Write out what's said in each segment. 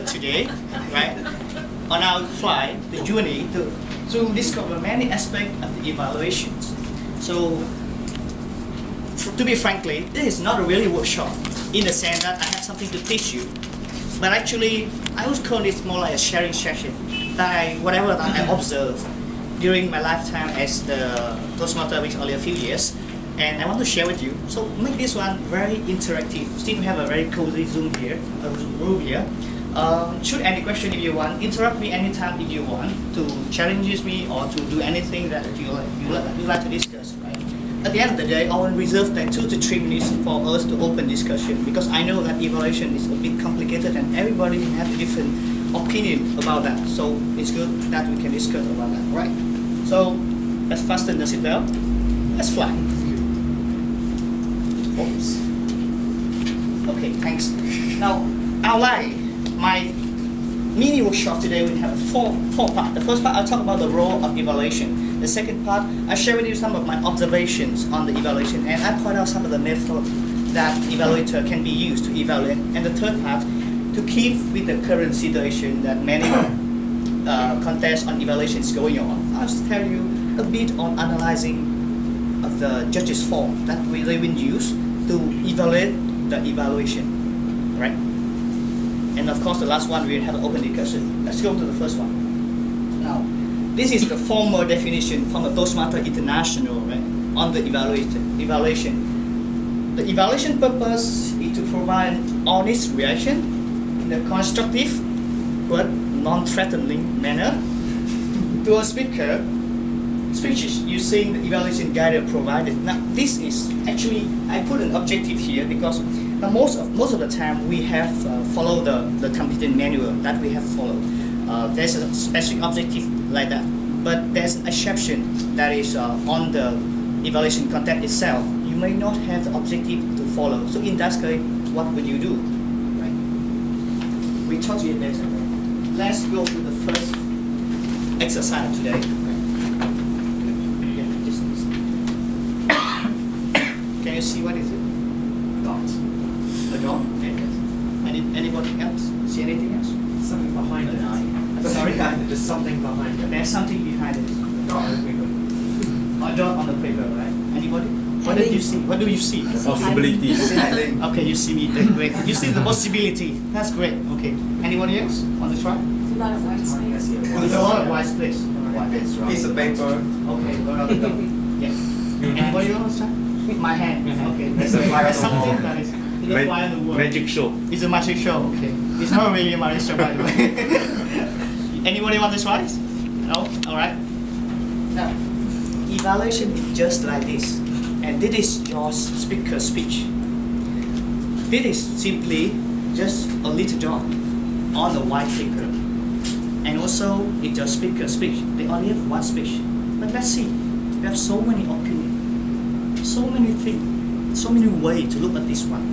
today, right? On our flight, the journey to discover many aspects of the evaluations. So, to be frankly, this is not a really workshop in the sense that I have something to teach you, but actually, I would call this more like a sharing session. Whatever that I observe during my lifetime as the Toastmaster with only a few years, and I want to share with you. So make this one very interactive. Still have a very cozy Zoom here, a room here. Shoot any question if you want. Interrupt me anytime if you want to challenge me or to do anything that you like to discuss. Right? At the end of the day, I will reserve that 2 to 3 minutes for us to open discussion because I know that evaluation is a bit complicated and everybody has a different opinion about that. So it's good that we can discuss about that. Right? So let's fasten the seatbelt. Let's fly. Oops. Okay, thanks. Now, outline my mini workshop today. We have four parts. The first part, I'll talk about the role of evaluation. The second part, I share with you some of my observations on the evaluation, and I point out some of the methods that evaluator can be used to evaluate. And the third part, to keep with the current situation that many contests on evaluation is going on, I'll just tell you a bit on analyzing of the judges' form that we will use to evaluate the evaluation, right? And of course, the last one we'll have an open discussion. Let's go to the first one. Now, this is the formal definition from the Toastmaster International, right, on the evaluation. The evaluation purpose is to provide honest reaction in a constructive but non-threatening manner to a speeches using the evaluation guide provided. Now, this is actually, I put an objective here because most of the time we have followed the competent manual that we have followed. There's a specific objective like that, but there's an exception that is on the evaluation content itself. You may not have the objective to follow. So in that case, what would you do? Right? We talk to you later. Let's go to the first exercise today. Can you see what is it? Dot. A dot? Okay. Anybody else? See anything else? Something behind it. Sorry? There's something behind it. There's something behind it. Dot on the paper. A dot on the paper, right? Anybody? What did you see? What do you see? Possibilities. Okay, you see me. That's great. You see the possibility. That's great. Okay. Anybody else on the track? It's a lot of white space. There's a lot of white space. Piece of paper. Okay, around the dot. Yeah. Anybody else? My hand. Okay. There's a fly on the something wall. that is. It's a fly on the wall. Magic show. It's a magic show. Okay. It's not really a magic show, by the way. Anybody want to try? No. All right. Now, evaluation is just like this, and this is your speaker speech. This is simply just a little dot on the white paper, and also it's your speaker speech. They only have one speech, but let's see. We have so many opinions, so many things, so many ways to look at this one.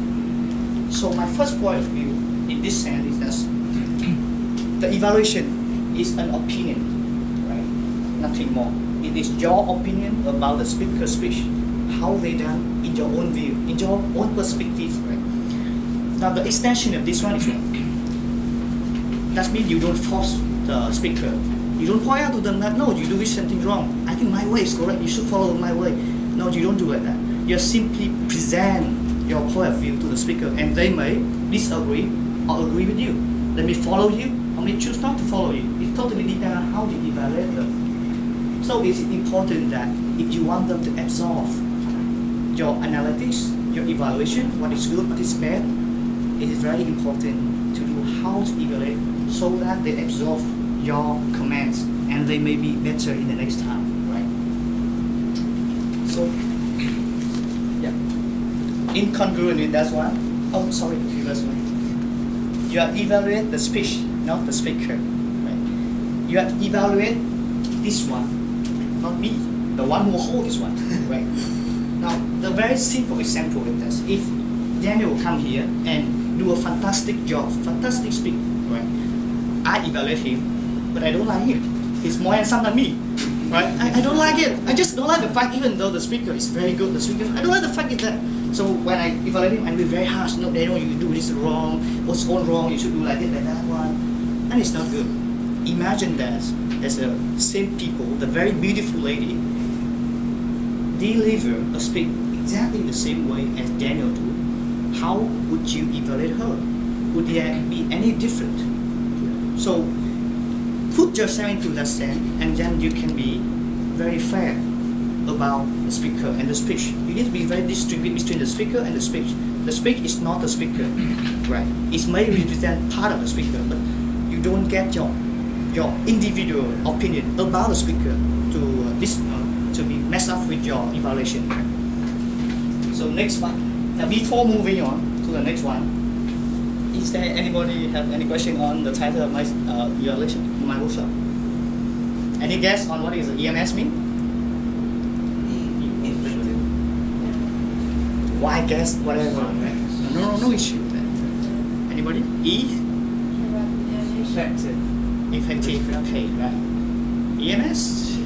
So my first point of view in this sense is that the evaluation is an opinion, right? Nothing more. It is your opinion about the speaker's speech, how they done in your own view, in your own perspective, right? Now the extension of this one is what? That means you don't force the speaker. You don't point out to them that, no, you do something wrong. I think my way is correct, you should follow my way. No, you don't do like that. You simply present your point of view to the speaker and they may disagree or agree with you. They may follow you or may choose not to follow you. It totally depends on how you evaluate them. So it's important that if you want them to absorb your analytics, your evaluation, what is good, what is bad, it is very important to know how to evaluate so that they absorb your comments and they may be better in the next time, right? So, yeah. Incongruent with that one. Oh, sorry, previous one. You are evaluate the speech, not the speaker, right? You are evaluate this one, not me, the one who holds this one, right? Now, the very simple example is this. If Daniel come here and do a fantastic job, fantastic speech, right? I evaluate him, but I don't like him. He's more handsome than me, right? I don't like it. I just don't like the fact, even though the speaker is very good, I don't like the fact that So when I evaluate him, I'll be very harsh. No, they know you do this wrong. What's all wrong? You should do like this, like that one. And it's not good. Imagine that as a same people, the very beautiful lady, deliver or speak exactly the same way as Daniel do. How would you evaluate her? Would there be any different? So put yourself into that sense, and then you can be very fair about the speaker and the speech. You need to be very distinguished between the speaker and the speech. The speech is not the speaker, right? It may represent part of the speaker, but you don't get your individual opinion about the speaker to be messed up with your evaluation. So next one. Now before moving on to the next one, is there anybody have any question on the title of my evaluation, my workshop? Any guess on what is the EMS mean? Why guess whatever? No issue. Anybody? Effective. Effective. Okay, right. EMS.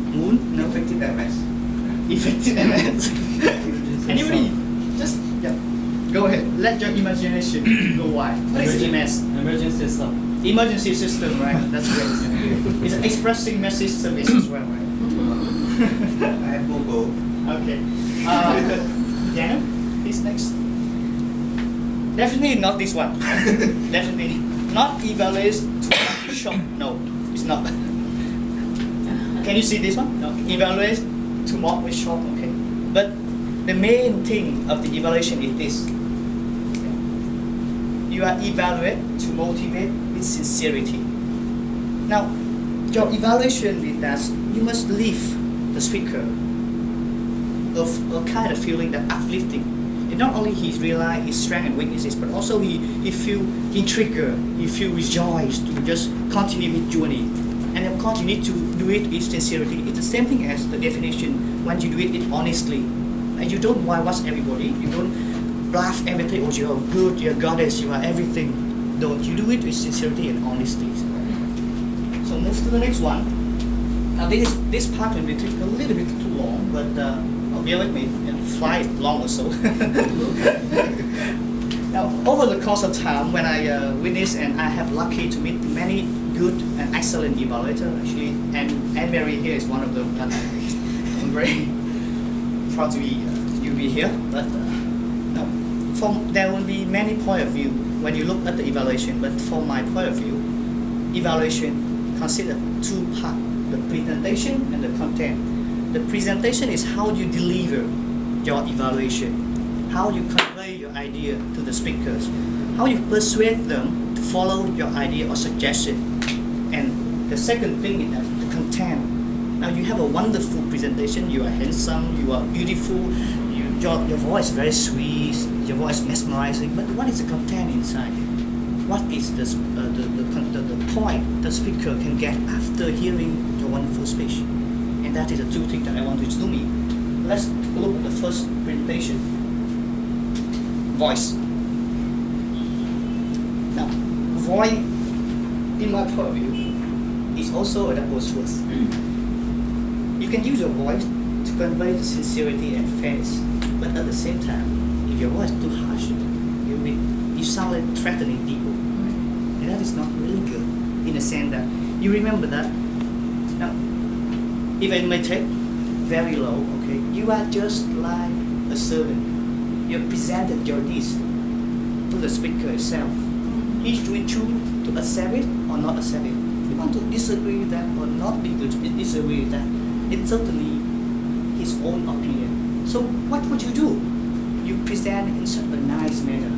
Moon. No. Effective MS. Effective MS. Anybody? Just go ahead. Let your imagination go wild. What is EMS? Emergency system. Emergency system, right? That's great. It's an expressing message service as well, right? I have Google. Okay. Daniel, please next. Definitely not this one. Definitely not evaluate to not be shocked. No, it's not. Can you see this one? No. Evaluate to mock with shock. Okay. But the main thing of the evaluation is this. You are evaluate to motivate with sincerity. Now, your evaluation with that, you must leave the speaker of a kind of feeling that uplifting. And not only he realize his strengths and weaknesses, but also he feel intrigued, he feel rejoiced to just continue his journey. And of course you need to do it with sincerity. It's the same thing as the definition when you do it honestly. And you don't whitewash everybody, you don't bluff everything, oh you're good, you're goddess, you are everything. Don't, you do it with sincerity and honesty. So move to the next one. Now this part will be a little bit too long, but bear with me, fly long or so. Now, over the course of time, when I witness and I have lucky to meet many good and excellent evaluators actually, and Anne-Marie here is one of them. I'm very proud to be you be here. But no, there will be many point of view when you look at the evaluation. But from my point of view, evaluation consider two parts: the presentation and the content. The presentation is how you deliver your evaluation, how you convey your idea to the speakers, how you persuade them to follow your idea or suggestion. And the second thing is the content. Now you have a wonderful presentation, you are handsome, you are beautiful, your voice is very sweet, your voice is mesmerizing, but what is the content inside? What is the point the speaker can get after hearing your wonderful speech? And that is the two things that I want you to do me. Let's look at the first presentation. Voice. Now, voice, in my point of view, is also a double sword. You can use your voice to convey the sincerity and fairness, but at the same time, if your voice is too harsh, you sound like threatening people. And that is not really good, in the sense that you remember that. Now, if I may take very low, okay, you are just like a servant. You have presented your dish to the speaker itself. He's doing true to accept it or not accept it. You want to disagree with that or not be good to disagree with that. It's certainly his own opinion. So what would you do? You present in such a nice manner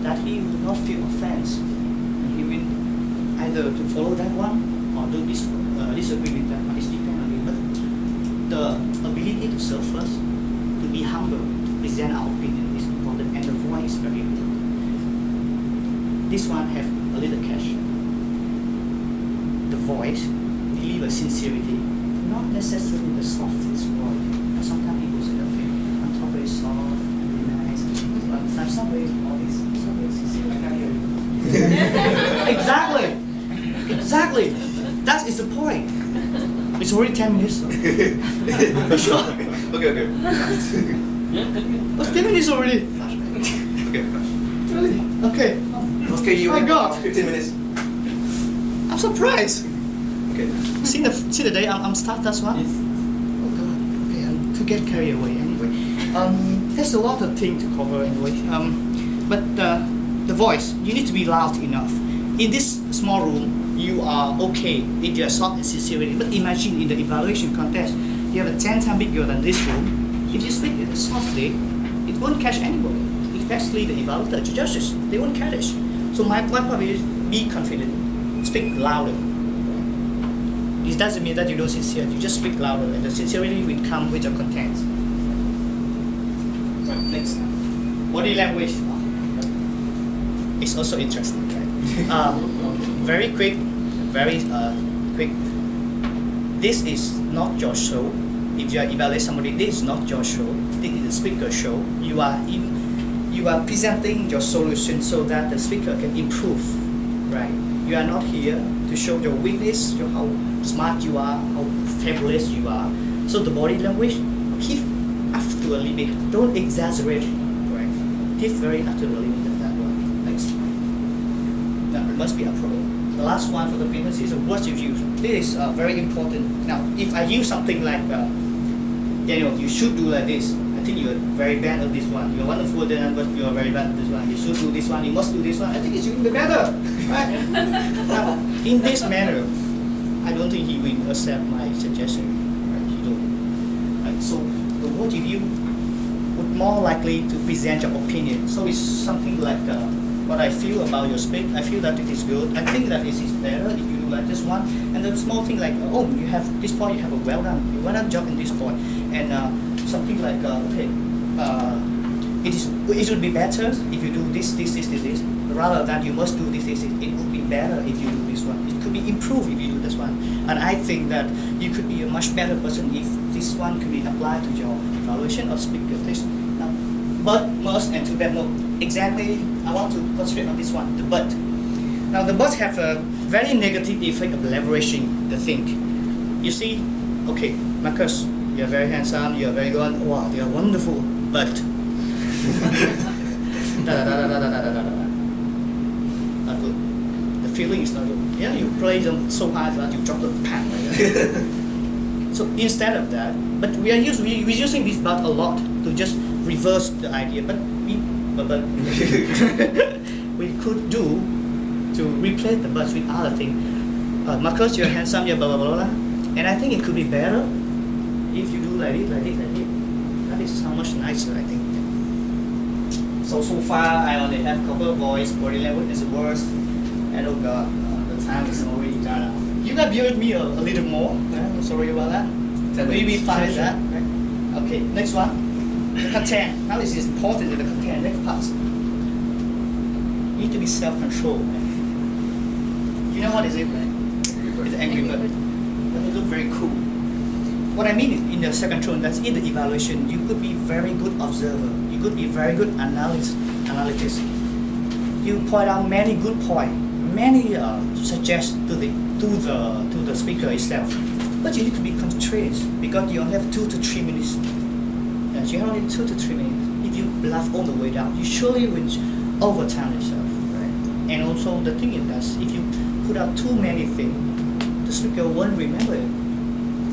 that he will not feel offense. And he will either to follow that one or do disagree with that one. It's depends on you. But the ability to serve first, to be humble, to present our opinion is important, and the voice is very important. This one have a little catch. The voice delivers sincerity, not necessarily the softest voice. Sometimes people say, okay, I'm talking very soft and nice, but I'm sorry, all this sincere. I can't hear you. Exactly. That is the point. It's already 10 minutes. Sure. Okay. Oh, 10 minutes already. Okay, Really? Okay. okay, you My have God. 15 minutes. I'm surprised. Okay. See the day I'm start that one? Oh God. Okay, to get carried away anyway. There's a lot of things to cover anyway. But the voice, you need to be loud enough. In this small room, you are okay if you are soft and sincerity. But imagine in the evaluation contest, you have a 10 times bigger than this room. If you speak softly, it won't catch anybody. Especially the evaluator, the judges, they won't catch it. So my point is, be confident, speak louder. It doesn't mean that you don't sincere, you just speak louder, and the sincerity will come with your content. Right, next. Body language. It's also interesting, right? Very quick, very quick. This is not your show. If you are evaluating somebody, this is not your show. This is the speaker show. You are presenting your solution so that the speaker can improve, right? You are not here to show your weakness, how smart you are, how fabulous you are. So the body language, keep up to a limit. Don't exaggerate, right? Keep very up to the limit of that one. Next. Now, it must be a problem. The last one for the business is the words you use. This is very important. Now, if I use something like, Daniel, you should do like this. I think you are very bad at this one. You are wonderful at that, but you are very bad at this one. You should do this one. You must do this one. I think it should be better, right? Now, in this manner, I don't think he will accept my suggestion. Right? He don't. Right? So the word you use would more likely to present your opinion. So it's something like what I feel about your speech. I feel that it is good. I think that it is better if you do like this one. And the small thing like, oh, you have this point. You have a well done job in this point. And something like, it would be better if you do this. Rather than you must do this. It would be better if you do this one. It could be improved if you do this one. And I think that you could be a much better person if this one could be applied to your evaluation or speaker test. Now, but, must, and to them, no. Exactly, I want to concentrate on this one, the but. Now, the but have a very negative effect of leveraging the thing. You see, okay, Marcus, you are very handsome, you are very good, wow, you are wonderful, but not good. The feeling is not good. Yeah, you play them so hard that you drop the pen like that. So instead of that, but we're using this but a lot to just reverse the idea, but we could do to replace the but with other things. Marcus, you're handsome, you're blah blah blah blah. And I think it could be better if you do like this. That is so much nicer, I think. So far I only have couple voice, body language is worse. And oh God, the time is already done out. You got bear with me a little more. I'm sorry about that. Maybe find that. Right? Okay, next one. The content. Now this is important in the content. Next part. You need to be self-controlled. You know what is it, right? It's angry bird. But it looks very cool. What I mean is in the self-control, that's in the evaluation, you could be very good observer. You could be very good analyst. You point out many good points, many suggest to the speaker itself. But you need to be concentrated because you only have 2 to 3 minutes. Yes, you have only 2 to 3 minutes. If you bluff all the way down, you surely will overtime yourself. Right? And also the thing is that if you put out too many things, the speaker won't remember it.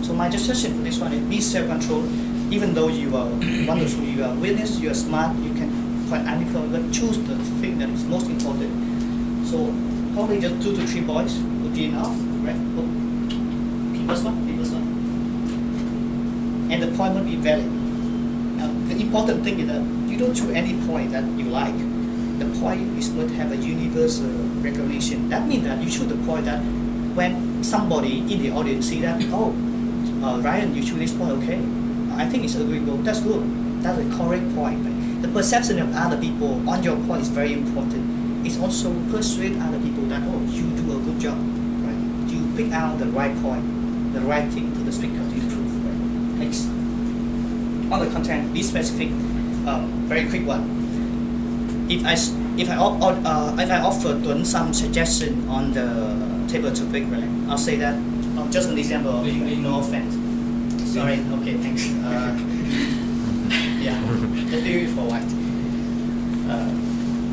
So my suggestion for this one is be self-controlled. Even though you are wonderful, you are witness, you are smart, you can quite analytical, but choose the thing that is most important. So probably just 2 to 3 points would be enough, right? Oh. First one. And the point must be valid. Now, the important thing is that you don't choose any point that you like. The point is must have a universal recognition. That means that you choose the point that when somebody in the audience see that, oh, Ryan, you choose this point, okay. I think it's agreeable. That's good. That's a correct point. Right? The perception of other people on your point is very important. It's also persuade other people that, oh, you do a good job. Right? You pick out the right point, the right thing to the speaker to improve. Right? Next. On the content, be specific. Very quick one. If I offer Tuấn some suggestion on the table topic, right? I'll say that. Just an example. No offense. Sorry. Okay. Thanks. Yeah, the beautiful white.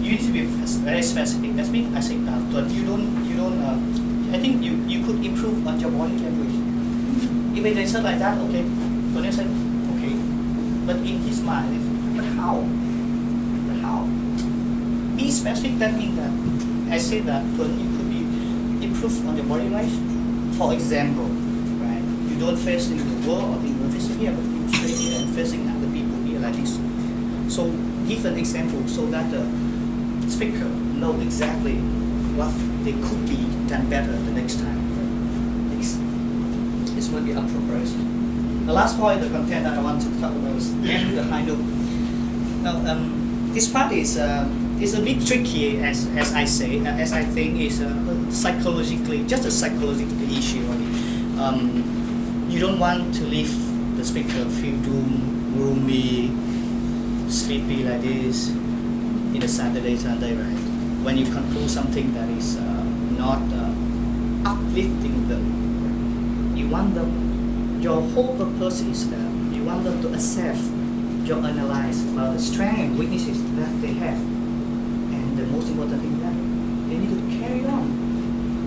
You need to be very specific. That means I say, but you don't. I think you could improve on your body language. If they say like that, okay. But they say, okay. But in his mind, but how? But how? Be specific. That means that I say that when you could be improve on your body language. For example, right? You don't face in the world or the university here, but you stay here and facing other people here like this. So give an example so that the speaker know exactly what they could be done better the next time. This will be appropriate. The last point, the content that I want to talk about is end the high note. Now, this part is a bit tricky, as I say, as I think is psychologically just a psychological issue. You don't want to leave the speaker feel gloomy, sleepy like this in a Saturday, Sunday, right? When you conclude something that is not uplifting them, you want them. Your whole purpose is that you want them to accept your analyze about the strengths and weaknesses that they have, and the most important thing that they need to carry on.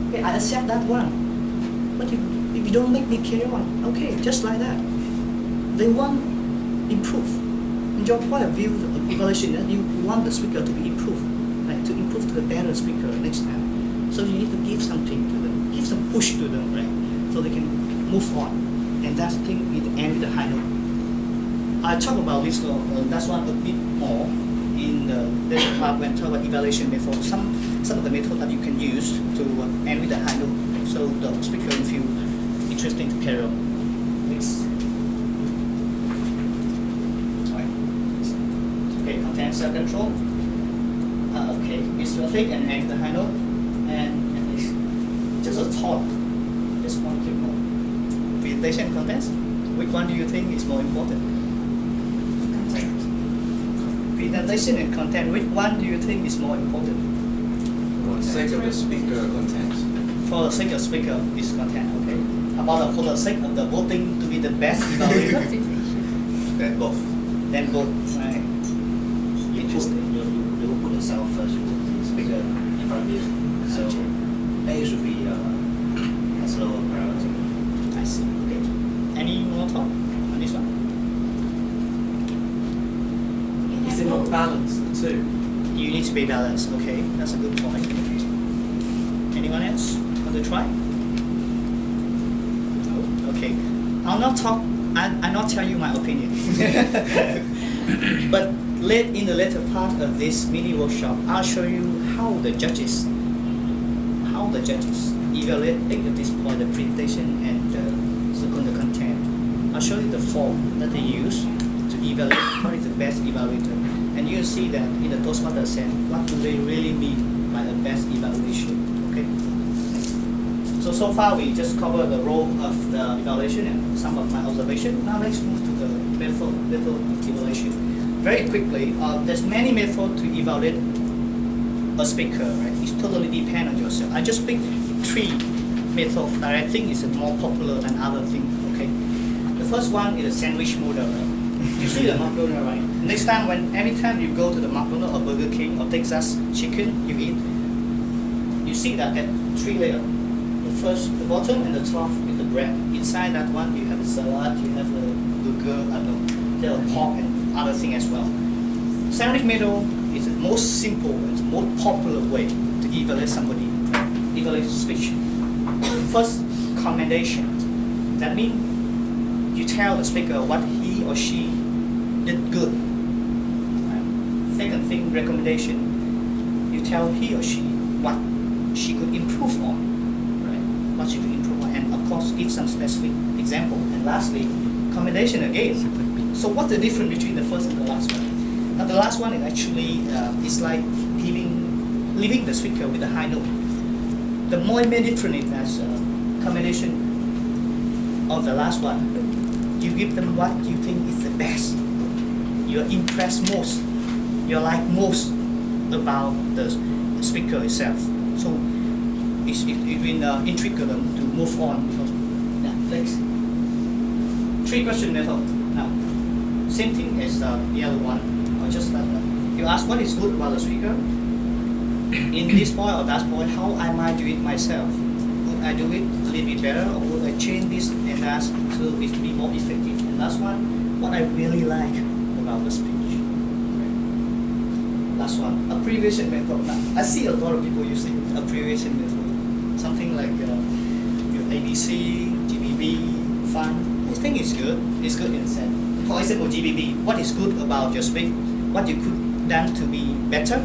Okay, I accept that one, but if you don't make me carry on, okay, just like that, they want improve. In your point of view of evaluation, that you want the speaker to be improved, right? To improve to the better speaker next time. So you need to give something to them, give some push to them, right? So they can move on. And that's the thing with end with the high note. I talk about this that's one a bit more in the later part when talk about evaluation method. Some of the methods that you can use to end with the high note, so the speaker will feel interesting to carry on. Next. Okay, content self-control. Okay, it's perfect and end the high note, and it's just a thought. Just one click more. Presentation and contents. Which one do you think is more important? Content. Presentation and content. Which one do you think is more important? For the sake of the speaker, content. For the sake of speaker, is content. Okay. For the sake of the voting to be the best evaluator. Then both. Then both. Right. Interesting. You will put yourself first, you put the speaker in front of you. So A should be has lower priority. I see. Okay. Any more talk on this one? Is it not balanced, the two? You need to be balanced. Okay, that's a good point. Anyone else want to try? No. Okay. I'll not talk. I'll not tell you my opinion. But in the later part of this mini workshop, I'll show you how the judges evaluate at this point the presentation and the content. I'll show you the form that they use to evaluate what is the best evaluator, and you'll see that in the Toastmaster sense, what do they really mean by a best evaluation? Okay. So far we just covered the role of the evaluation and some of my observation. Now let's move to the method of evaluation. Very quickly, there's many methods to evaluate a speaker, right? It totally depends on yourself. I just picked 3 methods that I think is more popular than other things, okay? The first one is a sandwich model, right? You see the McDonald's, right? Next time, every time you go to the McDonald's or Burger King or Texas chicken you eat, you see that at 3 layers. The bottom and the top is the bread. Inside that one, you have the salad, you have the burger, there are pork and other things as well. Sandwich model is the most simple and the most popular way to evaluate somebody, evaluate speech. First, commendation. That means you tell the speaker what he or she did good. Right? Second thing, recommendation. You tell he or she what she could improve on. What you can improve on, and of course give some specific example. And lastly, commendation again. So what's the difference between the first and the last one? Now the last one is actually it's like leaving the speaker with a high note. The main difference is that commendation of the last one, you give them what you think is the best. You're impressed most, you like most about the speaker itself. So it will intriguing them to move on. Next. 3 question method. Now, Same thing as the other one, or just like that. You ask what is good about the speaker. In this point or that point, how I might do it myself? Would I do it a little bit better, or would I change this and that to be more effective? And that's what I really like about the speech. Last one, abbreviation method. Now, I see a lot of people using abbreviation method. Something like your ABC, GBB, fun. I think it's good. It's good in a sense. For example, GBB. What is good about your speech? What you could done to be better?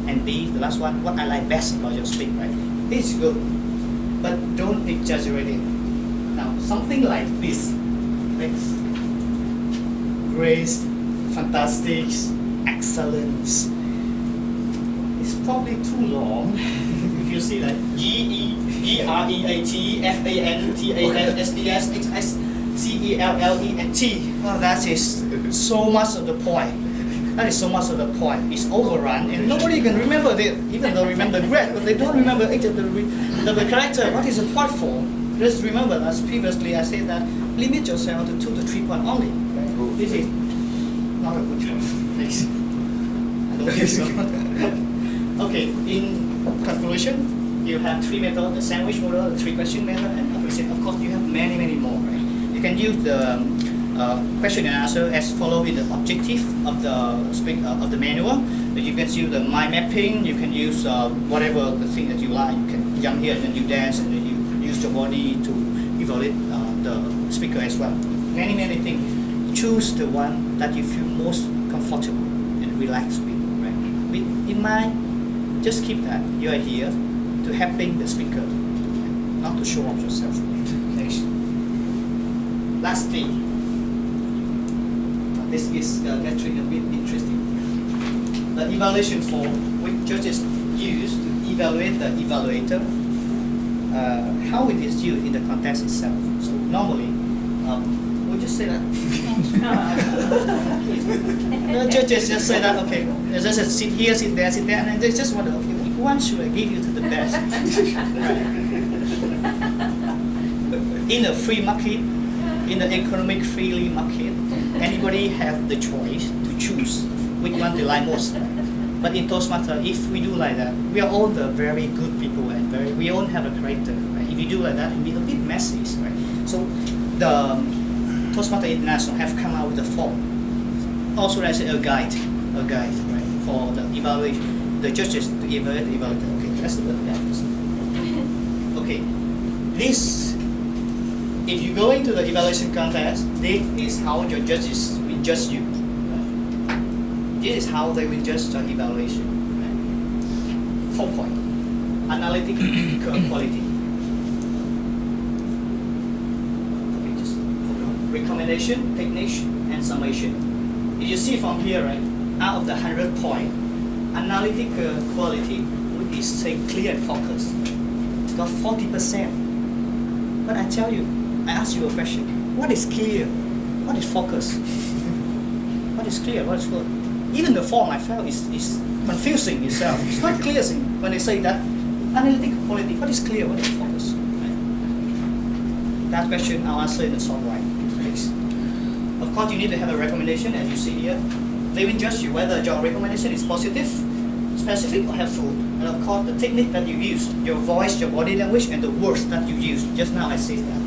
And B, the last one, what I like best about your speech, right? This is good, but don't exaggerate it. Now, something like this, thanks, grace, fantastic, excellence, it's probably too long. If you see like GEREATFANTASSDSXSCELLENT, well, that is so much of the point. That is so much of the point. It's overrun, and nobody can remember it. Even though remember the grade, but they don't remember the character. What is the point for? Just remember, as previously I said, that limit yourself to 2 to 3 points only. Right? This is not a good choice. Thanks. I don't think so. Okay. In conclusion, you have 3 methods: the sandwich model, the 3-question method, and appreciate. Of course, you have many more. Right? You can use the question and answer as follow in the objective of the manual. You can use the mind mapping. You can use whatever the thing that you like. You can jump here and then you dance and then you use your body to evaluate the speaker as well. Many things. Choose the one that you feel most comfortable and relaxed with. Right? In mind, just keep that you are here to helping the speaker, not to show off yourself. Next. Lastly. This is getting a bit interesting. The evaluation form which judges use to evaluate the evaluator, how it is used in the context itself. So normally, we'll just say that. The judges just say that, okay, they just sit here, sit there, and they just wonder, okay, which one should I give you to the best? In a free market, in the economic freely market, anybody have the choice to choose which one they like most. But in Toastmaster, if we do like that, we are all the very good people and we all have a character. Right? If you do like that, it will be a bit messy. Right? So the Toastmaster International have come out with a form. Also, I say a guide, right, for the evaluation, the judges to evaluate the evaluator. Okay, let's do that first. Okay, this. If you go into the evaluation contest, this is how your judges will judge you. This is how they will judge your evaluation. 4 points. Analytical quality. Okay, just recommendation, technique, and summation. If you see from here, right, out of the 100 points, analytical quality is say clear and focused. It's got 40%. But I tell you, I ask you a question. What is clear? What is focus? What is clear? What is focus? Even the form I felt is confusing itself. It's not clear when they say that. Analytical quality. What is clear? What is focus? Right? That question I'll answer in the short way. Of course, you need to have a recommendation, as you see here. They will judge you whether your recommendation is positive, specific, or helpful. And of course, the technique that you use, your voice, your body language, and the words that you use. Just now I said that.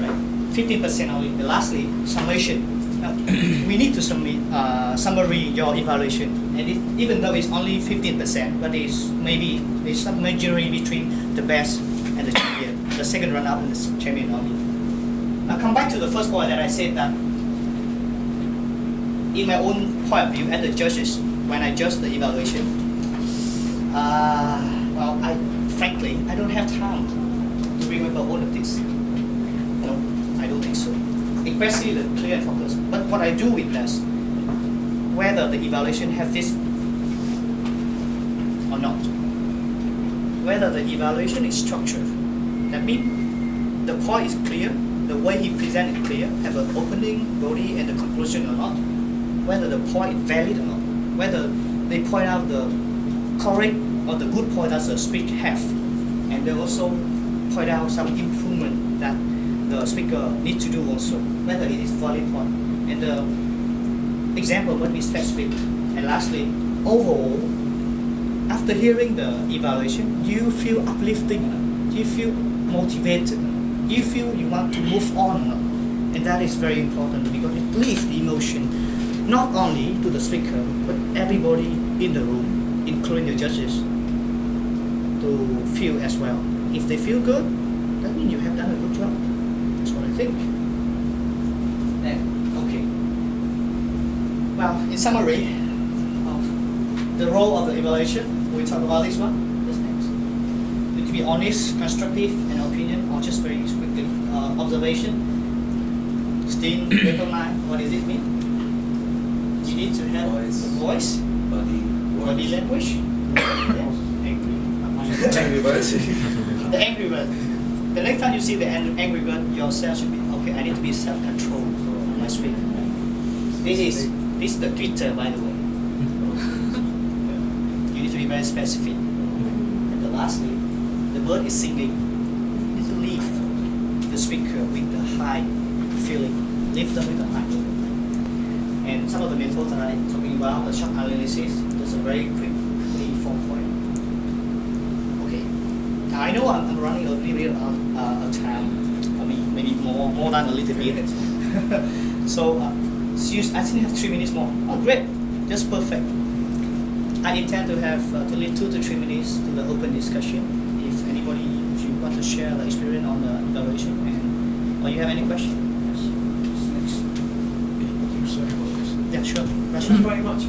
Right? 15% only. And lastly, summation. Now, we need to summary your evaluation. And even though it's only 15%, but it's some measuring between the best and the champion, the second runner-up and the champion only. Now come back to the first point that I said that in my own point of view as the judges, when I judge the evaluation, well, frankly, I don't have time to remember all of this. No, I don't think so. Especially the clear and focus. But what I do with this, whether the evaluation have this or not, whether the evaluation is structured, that means the point is clear, the way he presented clear, have an opening, body, and the conclusion or not, whether the point is valid or not, whether they point out the correct or the good point that the speech have, and they also point out some improvement that the speaker needs to do also, whether it is valid point. And example must be specific. And lastly, overall, after hearing the evaluation, you feel uplifting, you feel motivated, you feel you want to move on. And that is very important because it leaves the emotion not only to the speaker, but everybody in the room, including the judges, to feel as well. If they feel good, that means you have done a good job. That's what I think. Okay. Well, in summary, the role of the evaluation, we talk about this one. What's next? You need to be honest, constructive, and opinion, or just very quickly observation. Still recognize what does it mean? You need to have voice, body language, Angry birds. the angry bird. The next time you see the angry bird, yourself should be okay. I need to be self-controlled on my speech. This is the Twitter, by the way. You need to be very specific. And the lastly, the bird is singing. You need to leave the speaker with the high feeling. Leave them with the high feeling. And some of the methods that I'm talking about, the shock analysis, there's a very quickly form for it. Okay. Now I know I'm running a little bit out of time. I mean, maybe more than a little bit. So, I still have 3 minutes more. Oh, great. Just perfect. I intend to have to leave 2 to 3 minutes to the open discussion. If you want to share the experience on the evaluation, or you have any questions? Yeah, sure. Thank you very much.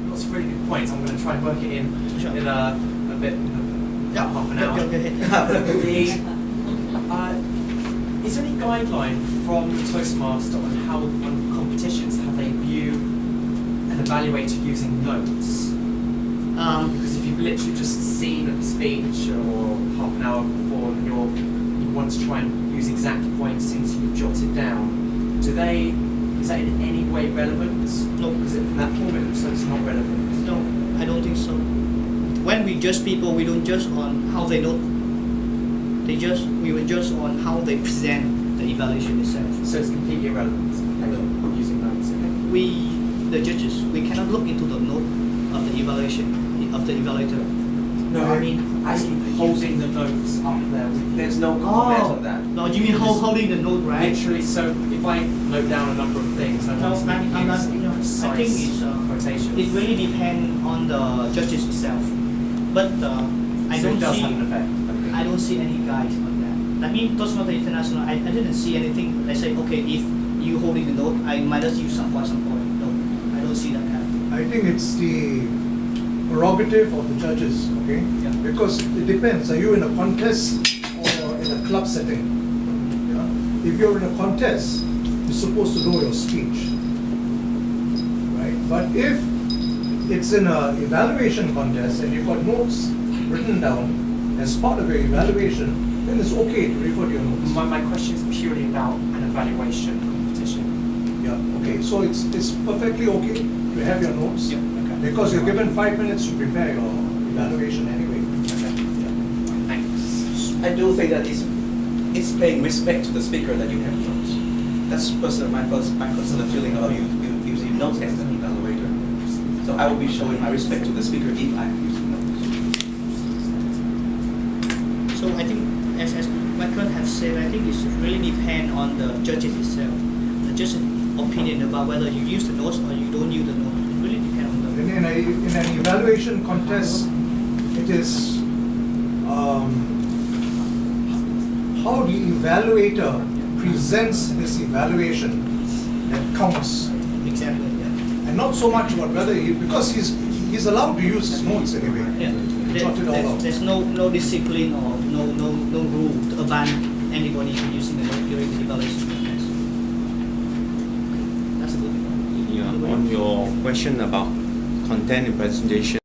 Lots of really good points. I'm going to try and work it in a bit, about half an hour. Go ahead. Is there any guideline from Toastmaster on how, on competitions, how they view an evaluator using notes? Because if you've literally just seen a speech or half an hour before and you want to try and use exact points since you've jotted down, is that in any way relevant? No. Because from that form it looks like it's not relevant. No, I don't think so. When we judge people, we don't judge on how they know. We will judge on how they present the evaluation itself. So it's completely irrelevant using notes. Okay. The judges, we cannot look into the note of the evaluation of the evaluator. No, I mean actually holding the notes up there. There's no comment on that. No, you mean holding the note, right? Literally, so if I note down a number of things, I want to make use I think it's quotations. it really depends on the judges itself. But I So don't it does see. have an effect. Okay. I don't see any guides on that. I mean, Toastmaster International, I didn't see anything. Let's say, okay, if you holding the note, I might just use some point. No, I don't see that kind of thing. I think it's the prerogative of the judges, okay? Yeah. Because it depends. Are you in a contest or in a club setting? Yeah? If you're in a contest, you're supposed to know your speech, right? But if it's in an evaluation contest and you've got notes written down as part of your evaluation, then it's okay to refer to your notes. My question is purely about an evaluation competition. Yeah, okay. So it's perfectly okay to have your notes. Yeah. Okay. Because you're given 5 minutes to prepare your evaluation anyway. Thanks. I do think that it's paying respect to the speaker that you have notes. That's my personal feeling about using notes as an evaluator. So I will be showing my respect to the speaker if I'm using notes. So I think, as Michael have said, I think it really depends on the judges itself. The judge's opinion about whether you use the notes or you don't use the notes. It really depends on the. In an evaluation contest, it is how the evaluator presents his evaluation that counts, Exactly. Yeah. and not so much about whether because he's allowed to use his notes anyway. Yeah. Jot it all out. There's no discipline or no rule to ban anybody from using the note during the evaluation process. That's a good one. Yeah, on your question about content and presentation.